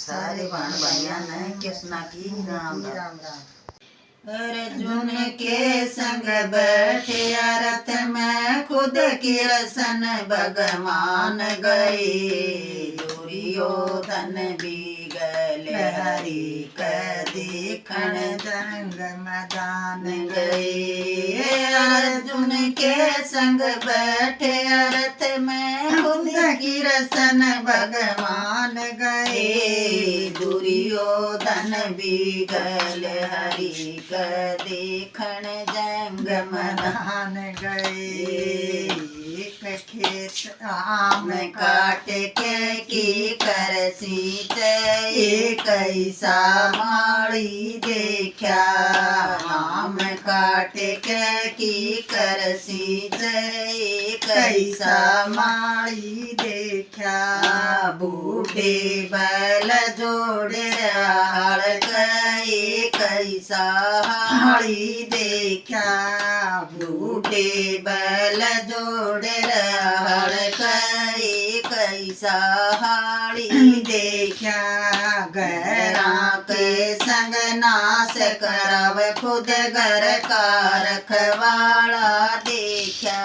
सारे बाण भाइयों ने कृष्णा की राम राम। अर्जुन के संग बैठे रथ में खुद की रसन भगवान गए। दुर्योधन भी गल हरि का देखण जंग मैदान गए। अर्जुन के संग बैठे रथ में खुद की रसन भगवान गए। दुर्योधन भी गल हरि का देखण जंग मैदान गए। खेत आम काट के की कर सींचे कैसा माड़ी देखा। आम काट के की कर सींचे कैसा माड़ी देखा। बूढ़े बैल जोड़े हाल गए कैसा हाड़ी देखा। बूढ़े बैल जोड़े हाल गए कैसा हाड़ी देखा। गैरा के संग नाश करव खुद घर का रखवाला देखा।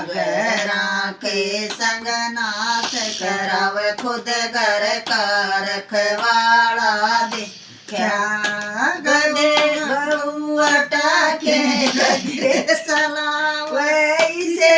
गैरा के संग नाश करव खुद घर का रखवाला देखा। गधे गरुआ के गधे सलाव इसे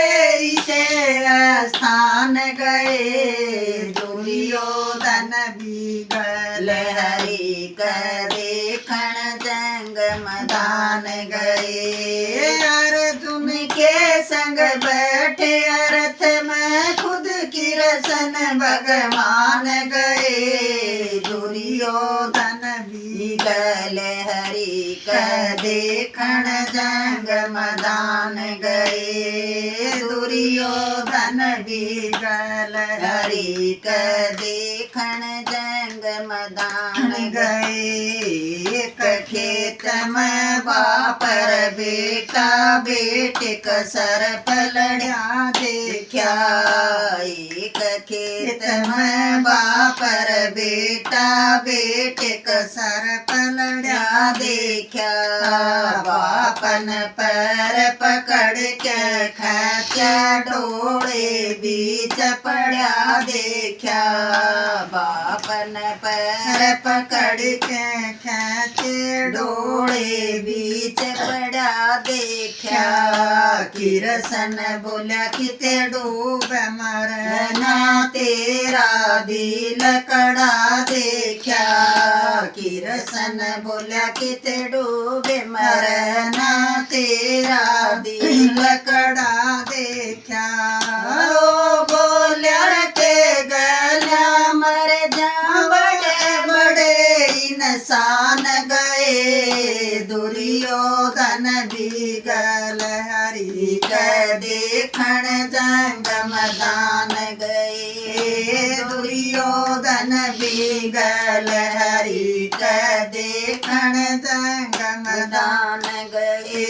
स्थान गए। दुर्योधन भी गल हरि का देखण जंग मैदान गए। अर्जुन के संग बैठे रथ में खुद की रसन भगवान गए। दुर्योधन भी गल हरि का देखण जंग मैदान गए। दुर्योधन भी गल हरि का देखण जंग मैदान गए। एक खेत में बापर बेटा बेटे का सर पलड़ा देखा। एक खेत में बापर बेटा बेटे का सर पलड़ा देखा। बापन पैर पकड़ के खींचा डोले बीच पड़ा देखा। बापन पैर पकड़ के खींचे डोले बीच पड़ा देखा। किरसन बोला किते डूब मरना तेरा दिल कड़ा देखा। किरसन बोला किते डूब मरना तेरा दिल कड़ा देखा। ओ बोल्या के गला मर जा बड़े बड़े इंसान गए। दुर्योधन भी गल हरि का देखण जंग मैदान गए। दुर्योधन भी गल हरि का देखण जंग मैदान गए।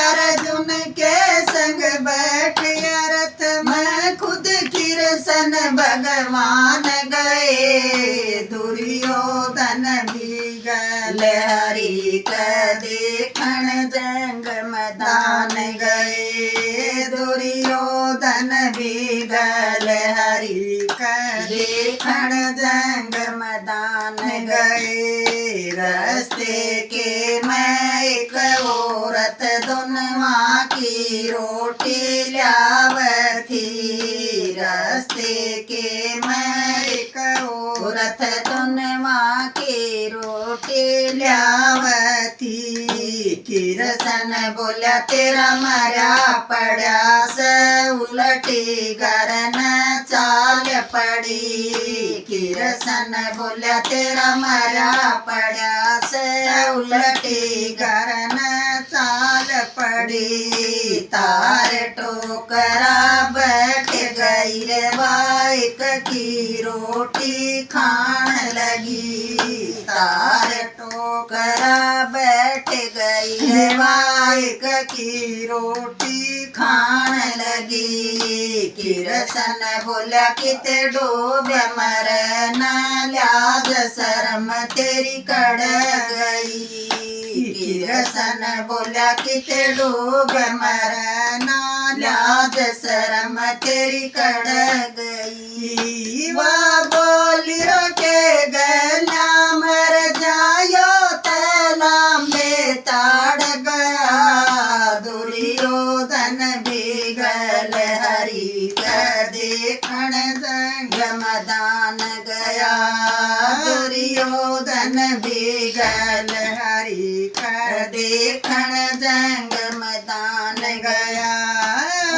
अर्जुन के संग बैठे रथ में खुद की रसन भगवान गए। दुर्योधन भी गल हरि का देखण जंग मैदान गए। दुर्योधन भी गल हरि का देखण जंग मैदान गए। रास्ते के मैं एक औरत दोनवा की रोटी ल्यावथी। रास्ते के मैं एक औरत दोनवा की रोटी ल्यावथी। किरसन बोला तेरा मरा पड़ा से उलटी गरन चाल पड़ी। किरसन बोला तेरा मरा पड़ा से उलटी गरन चाल पड़ी। तार टोकरा बैठ गई रे बाइक की रोटी खान लगी। तार टोकरा बैठ गई रे बाइक की रोटी खान लगी। किरसन बोला किते डूबे मरना, लाज शर्म तेरी कड़ गई। किरसन बोला किते डूबे मरना, लाज शर्म तेरी कड़ गई। वह बोली रोके गला मर जायो तलाम में ताड़ गया। दुर्योधन भी गल हरि का देखण संग मैदान गया। दुर्योधन भी गल हरि का देखण संग मैदान गया।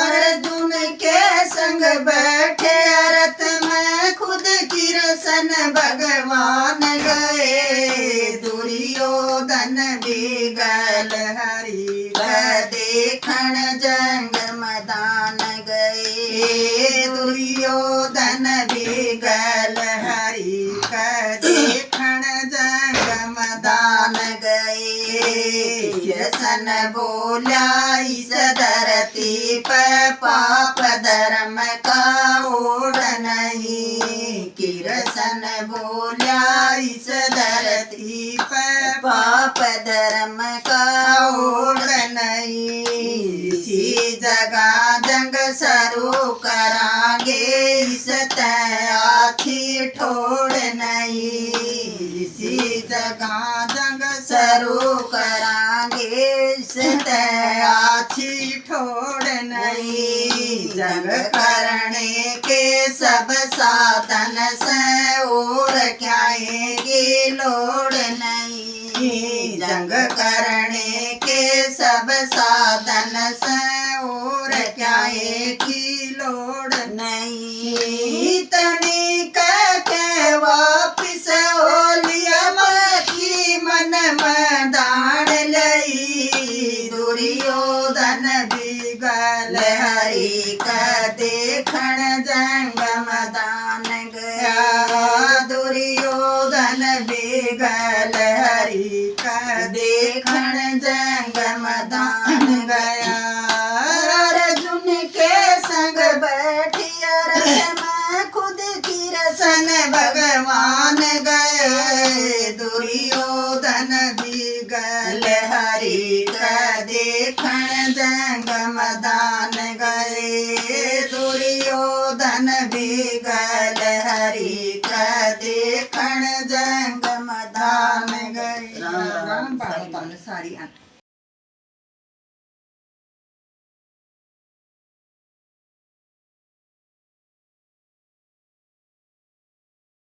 अर्जुन के संग बैठे रथ में खुद किरसन भगवान गए। दुर्योधन भी गल हरि का देखण जंग मैदान गए। दुर्योधन भी गल हरि का देखण जंग मैदान गए। किरसन बोला इस धरती पर पाप धर्म का ओढ़ नहीं। किरसन बोला इस धरती पर पाप धर्म का ओढ़ नहीं। इसी जगह जंग शुरू करांगे, इस आखी ठोड़ नहीं। इसी जगह जंग शुरू करांगे, इस आखी ठोड़ नहीं। जंग करने के सब साधन से और क्या की लोड़ नहीं। जंग करने के सब साधन से और क्या की लोड़ नहीं। तनी के वापिस ओलिया मखी मन मैदान लई। दुर्योधन भी गल हरि का देखण जंग मैदान गया। दुर्योधन भी गल हरि का देखण जंग मैदान गया। अर्जुन के संग बैठी रथ में खुद किरसन भगवान गए। दुर्योधन भी गल हरि का देखण जंग मैदान गए। दुर्योधन भी गल हरि का देखण जंग मैदान गए। राम राम सारी